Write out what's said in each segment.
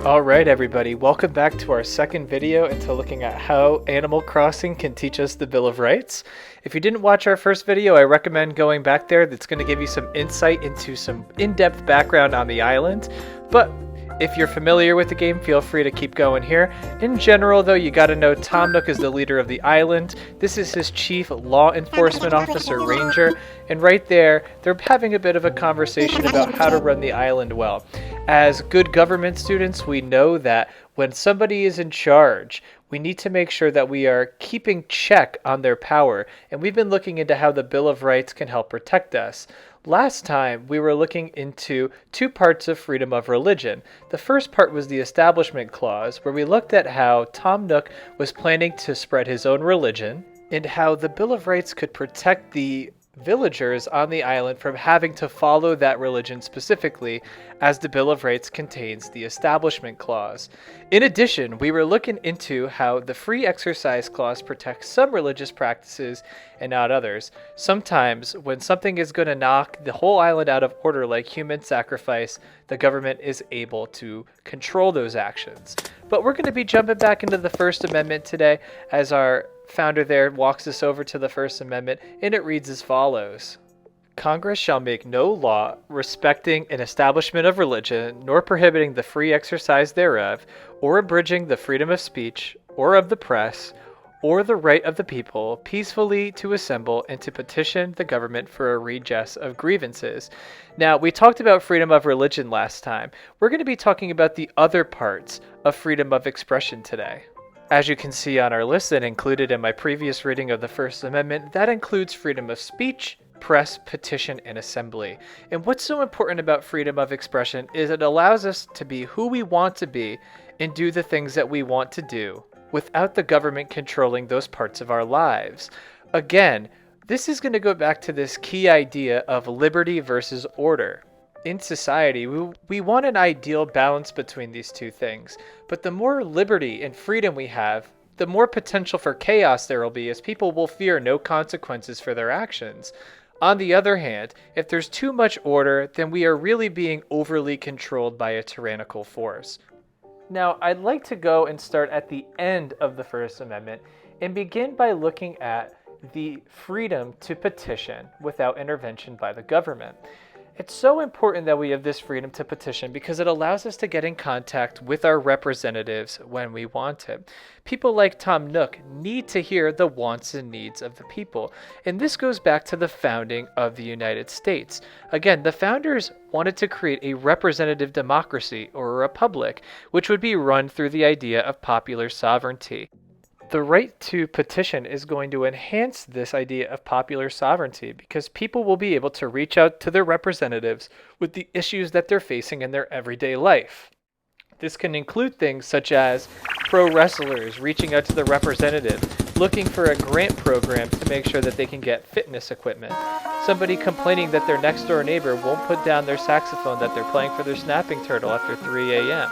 Alright everybody, welcome back to our second video into looking at how Animal Crossing can teach us the Bill of Rights. If you didn't watch our first video, I recommend going back there. That's going to give you some insight into some in-depth background on the island. But if you're familiar with the game, feel free to keep going here. In general though, you gotta know Tom Nook is the leader of the island. This is his chief law enforcement officer, Ranger, and right there, they're having a bit of a conversation about how to run the island well. As good government students, we know that when somebody is in charge, we need to make sure that we are keeping check on their power, and we've been looking into how the Bill of Rights can help protect us. Last time, we were looking into two parts of freedom of religion. The first part was the Establishment Clause, where we looked at how Tom Nook was planning to spread his own religion, and how the Bill of Rights could protect the villagers on the island from having to follow that religion specifically, as the Bill of Rights contains the Establishment Clause. In addition, we were looking into how the Free Exercise Clause protects some religious practices and not others. Sometimes, when something is going to knock the whole island out of order, like human sacrifice, the government is able to control those actions. But we're going to be jumping back into the First Amendment today, as our founder there walks us over to the First Amendment, and it reads as follows. Congress shall make no law respecting an establishment of religion, nor prohibiting the free exercise thereof, or abridging the freedom of speech, or of the press, or the right of the people peacefully to assemble and to petition the government for a redress of grievances. Now, we talked about freedom of religion last time. We're going to be talking about the other parts of freedom of expression today. As you can see on our list and included in my previous reading of the First Amendment, that includes freedom of speech, press, petition, and assembly. And what's so important about freedom of expression is it allows us to be who we want to be and do the things that we want to do without the government controlling those parts of our lives. Again, this is going to go back to this key idea of liberty versus order. In society, we want an ideal balance between these two things, but the more liberty and freedom we have, the more potential for chaos there will be, as people will fear no consequences for their actions. On the other hand, if there's too much order, then we are really being overly controlled by a tyrannical force. Now, I'd like to go and start at the end of the First Amendment and begin by looking at the freedom to petition without intervention by the government. It's so important that we have this freedom to petition because it allows us to get in contact with our representatives when we want to. People like Tom Nook need to hear the wants and needs of the people. And this goes back to the founding of the United States. Again, the founders wanted to create a representative democracy, or a republic, which would be run through the idea of popular sovereignty. The right to petition is going to enhance this idea of popular sovereignty because people will be able to reach out to their representatives with the issues that they're facing in their everyday life. This can include things such as pro wrestlers reaching out to the representative, looking for a grant program to make sure that they can get fitness equipment, somebody complaining that their next door neighbor won't put down their saxophone that they're playing for their snapping turtle after 3 a.m.,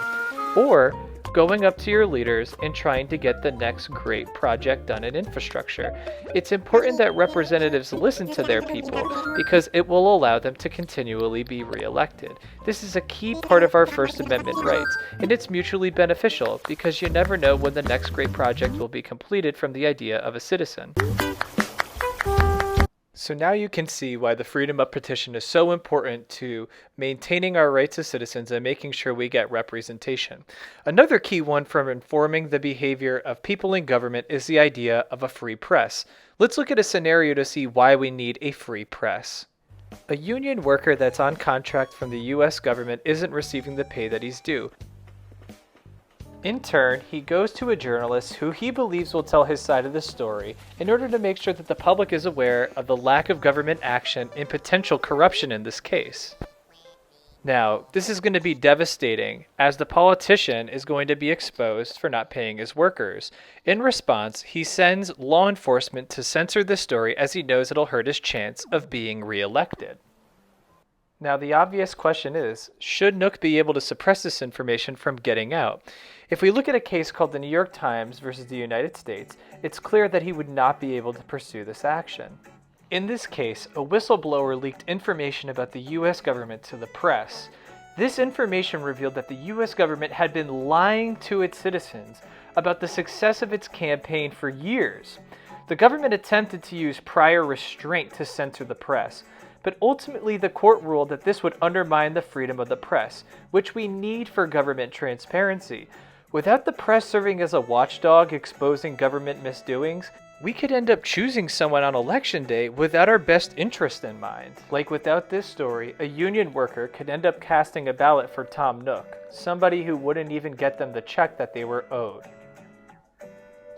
or going up to your leaders and trying to get the next great project done in infrastructure. It's important that representatives listen to their people because it will allow them to continually be reelected. This is a key part of our First Amendment rights, and it's mutually beneficial because you never know when the next great project will be completed from the idea of a citizen. So now you can see why the freedom of petition is so important to maintaining our rights as citizens and making sure we get representation. Another key one from informing the behavior of people in government is the idea of a free press. Let's look at a scenario to see why we need a free press. A union worker that's on contract from the US government isn't receiving the pay that he's due. In turn, he goes to a journalist who he believes will tell his side of the story in order to make sure that the public is aware of the lack of government action and potential corruption in this case. Now, this is going to be devastating as the politician is going to be exposed for not paying his workers. In response, he sends law enforcement to censor the story as he knows it'll hurt his chance of being reelected. Now, the obvious question is, should Nook be able to suppress this information from getting out? If we look at a case called the New York Times versus the United States, it's clear that he would not be able to pursue this action. In this case, a whistleblower leaked information about the US government to the press. This information revealed that the US government had been lying to its citizens about the success of its campaign for years. The government attempted to use prior restraint to censor the press, but ultimately the court ruled that this would undermine the freedom of the press, which we need for government transparency. Without the press serving as a watchdog exposing government misdoings, we could end up choosing someone on election day without our best interest in mind. Like without this story, a union worker could end up casting a ballot for Tom Nook, somebody who wouldn't even get them the check that they were owed.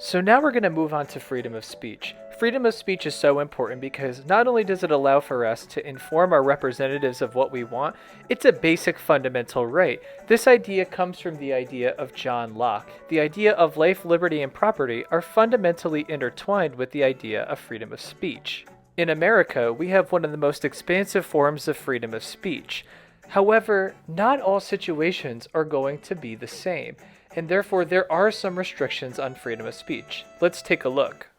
So now we're going to move on to freedom of speech. Freedom of speech is so important because not only does it allow for us to inform our representatives of what we want, it's a basic fundamental right. This idea comes from the idea of John Locke. The idea of life, liberty, and property are fundamentally intertwined with the idea of freedom of speech. In America, we have one of the most expansive forms of freedom of speech. However, not all situations are going to be the same, and therefore there are some restrictions on freedom of speech. Let's take a look.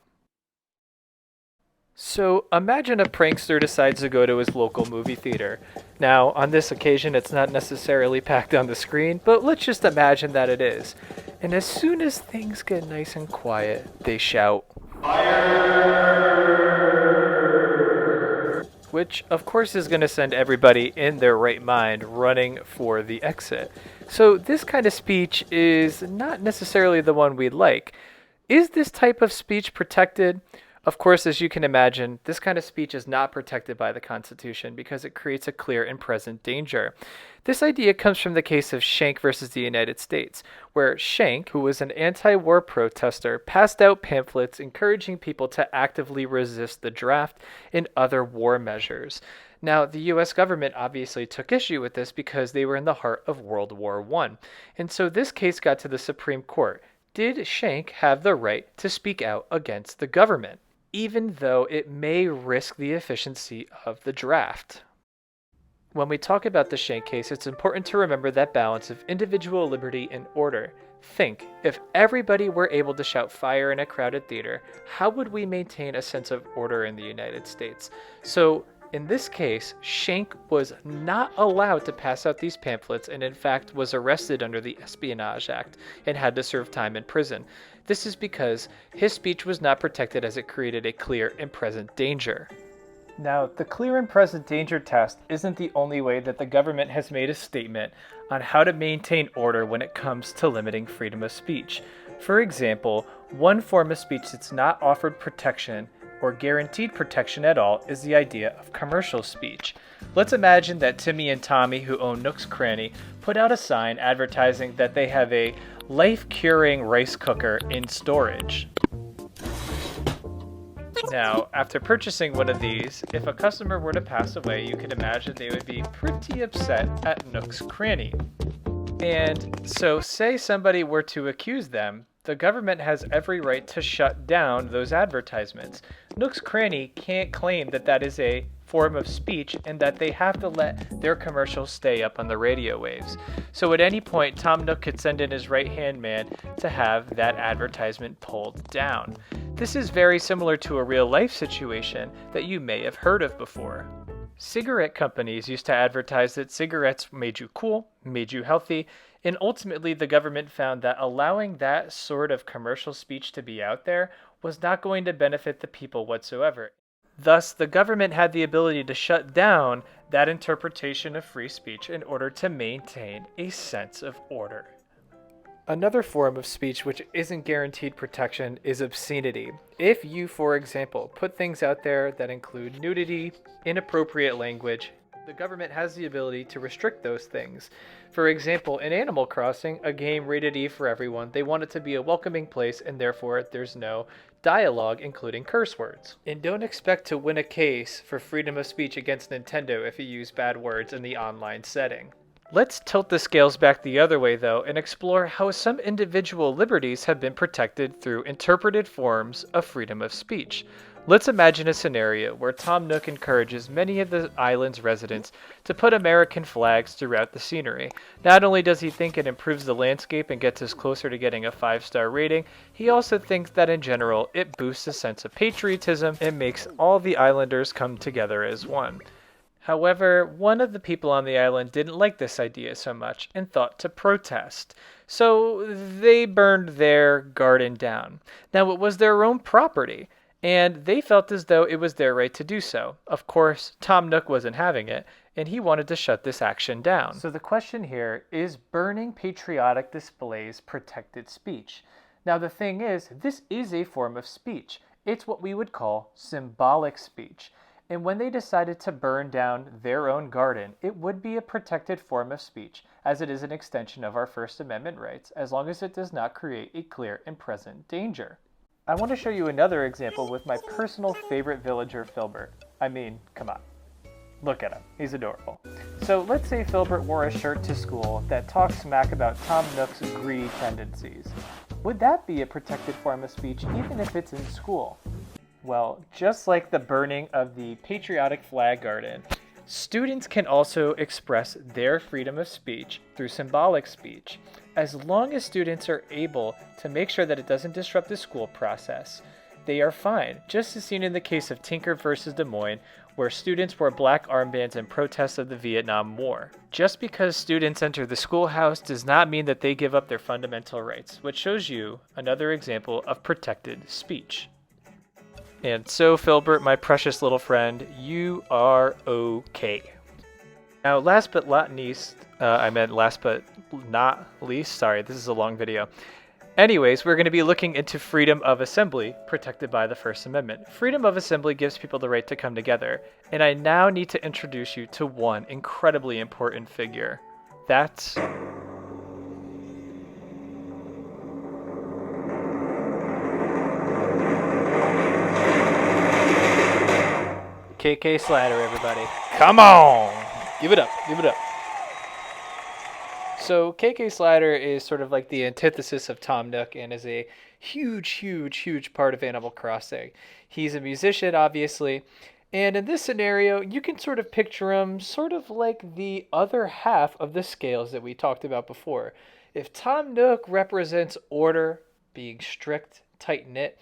So imagine a prankster decides to go to his local movie theater. Now, on this occasion, it's not necessarily packed on the screen, but let's just imagine that it is. And as soon as things get nice and quiet, they shout, "Fire!" Which, of course, is going to send everybody in their right mind running for the exit. So this kind of speech is not necessarily the one we'd like. Is this type of speech protected? Of course, as you can imagine, this kind of speech is not protected by the Constitution because it creates a clear and present danger. This idea comes from the case of Schenck versus the United States, where Schenck, who was an anti-war protester, passed out pamphlets encouraging people to actively resist the draft and other war measures. Now, the US government obviously took issue with this because they were in the heart of World War I. And so this case got to the Supreme Court. Did Schenck have the right to speak out against the government, even though it may risk the efficiency of the draft? When we talk about the Schenck case, it's important to remember that balance of individual liberty and order. Think, if everybody were able to shout fire in a crowded theater, how would we maintain a sense of order in the United States? So, in this case, Schenck was not allowed to pass out these pamphlets and in fact was arrested under the Espionage Act and had to serve time in prison. This is because his speech was not protected as it created a clear and present danger. Now, the clear and present danger test isn't the only way that the government has made a statement on how to maintain order when it comes to limiting freedom of speech. For example, one form of speech that's not offered protection or guaranteed protection at all is the idea of commercial speech. Let's imagine that Timmy and Tommy, who own Nook's Cranny, put out a sign advertising that they have a life-curing rice cooker in storage. Now, after purchasing one of these, if a customer were to pass away, you can imagine they would be pretty upset at Nook's Cranny. And so say somebody were to accuse them, the government has every right to shut down those advertisements. Nook's Cranny can't claim that that is a form of speech and that they have to let their commercials stay up on the radio waves. So at any point, Tom Nook could send in his right-hand man to have that advertisement pulled down. This is very similar to a real-life situation that you may have heard of before. Cigarette companies used to advertise that cigarettes made you cool, made you healthy, and ultimately the government found that allowing that sort of commercial speech to be out there was not going to benefit the people whatsoever. Thus, the government had the ability to shut down that interpretation of free speech in order to maintain a sense of order. Another form of speech which isn't guaranteed protection is obscenity. If you, for example, put things out there that include nudity, inappropriate language, the government has the ability to restrict those things. For example, in Animal Crossing, a game rated E for everyone, they want it to be a welcoming place and therefore there's no dialogue including curse words. And don't expect to win a case for freedom of speech against Nintendo if you use bad words in the online setting. Let's tilt the scales back the other way though and explore how some individual liberties have been protected through interpreted forms of freedom of speech. Let's imagine a scenario where Tom Nook encourages many of the island's residents to put American flags throughout the scenery. Not only does he think it improves the landscape and gets us closer to getting a 5-star rating, he also thinks that in general it boosts a sense of patriotism and makes all the islanders come together as one. However, one of the people on the island didn't like this idea so much and thought to protest. So they burned their garden down. Now, it was their own property, and they felt as though it was their right to do so. Of course, Tom Nook wasn't having it, and he wanted to shut this action down. So the question here is burning patriotic displays protected speech? Now, the thing is, this is a form of speech. It's what we would call symbolic speech. And when they decided to burn down their own garden, it would be a protected form of speech, as it is an extension of our First Amendment rights, as long as it does not create a clear and present danger. I want to show you another example with my personal favorite villager, Filbert. I mean, come on. Look at him. He's adorable. So let's say Filbert wore a shirt to school that talks smack about Tom Nook's greedy tendencies. Would that be a protected form of speech even if it's in school? Well, just like the burning of the patriotic flag garden, students can also express their freedom of speech through symbolic speech, as long as students are able to make sure that it doesn't disrupt the school process. They are fine, just as seen in the case of Tinker versus Des Moines, where students wore black armbands in protest of the Vietnam War. Just because students enter the schoolhouse does not mean that they give up their fundamental rights, which shows you another example of protected speech. And so, Filbert, my precious little friend, you are okay. Now, last but not least, sorry, this is a long video. Anyways, we're going to be looking into freedom of assembly, protected by the First Amendment. Freedom of assembly gives people the right to come together, and I now need to introduce you to one incredibly important figure. That's KK Slider, everybody. Come on! Give it up, give it up. So KK Slider is sort of like the antithesis of Tom Nook and is a huge part of Animal Crossing. He's a musician, obviously, and in this scenario, you can sort of picture him sort of like the other half of the scales that we talked about before. If Tom Nook represents order, being strict, tight-knit,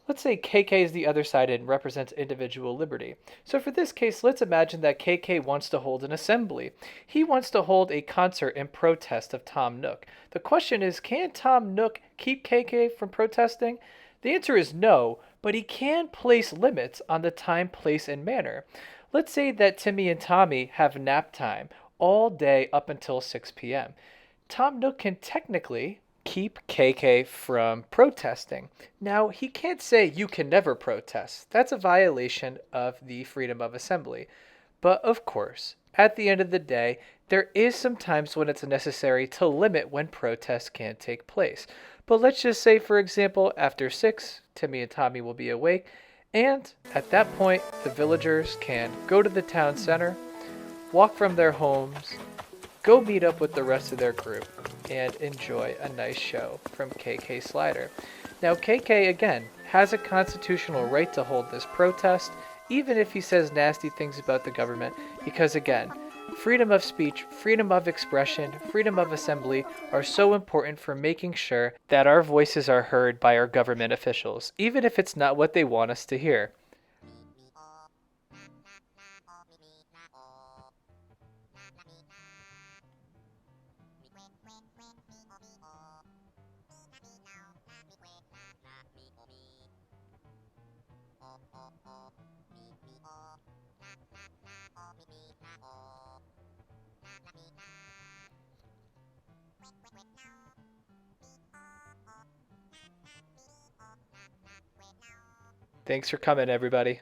let's say KK is the other side and represents individual liberty. So for this case, let's imagine that KK wants to hold an assembly. He wants to hold a concert in protest of Tom Nook. The question is, can Tom Nook keep KK from protesting? The answer is no, but he can place limits on the time, place, and manner. Let's say that Timmy and Tommy have nap time all day up until 6 p.m. Tom Nook can technically keep KK from protesting. Now, he can't say you can never protest. That's a violation of the freedom of assembly. But of course, at the end of the day, there is some times when it's necessary to limit when protests can take place. But let's just say, for example, after 6, Timmy and Tommy will be awake, and at that point, the villagers can go to the town center, walk from their homes, go meet up with the rest of their group, and enjoy a nice show from KK Slider. Now, KK, again, has a constitutional right to hold this protest, even if he says nasty things about the government, because, again, freedom of speech, freedom of expression, freedom of assembly are so important for making sure that our voices are heard by our government officials, even if it's not what they want us to hear. Thanks for coming, everybody.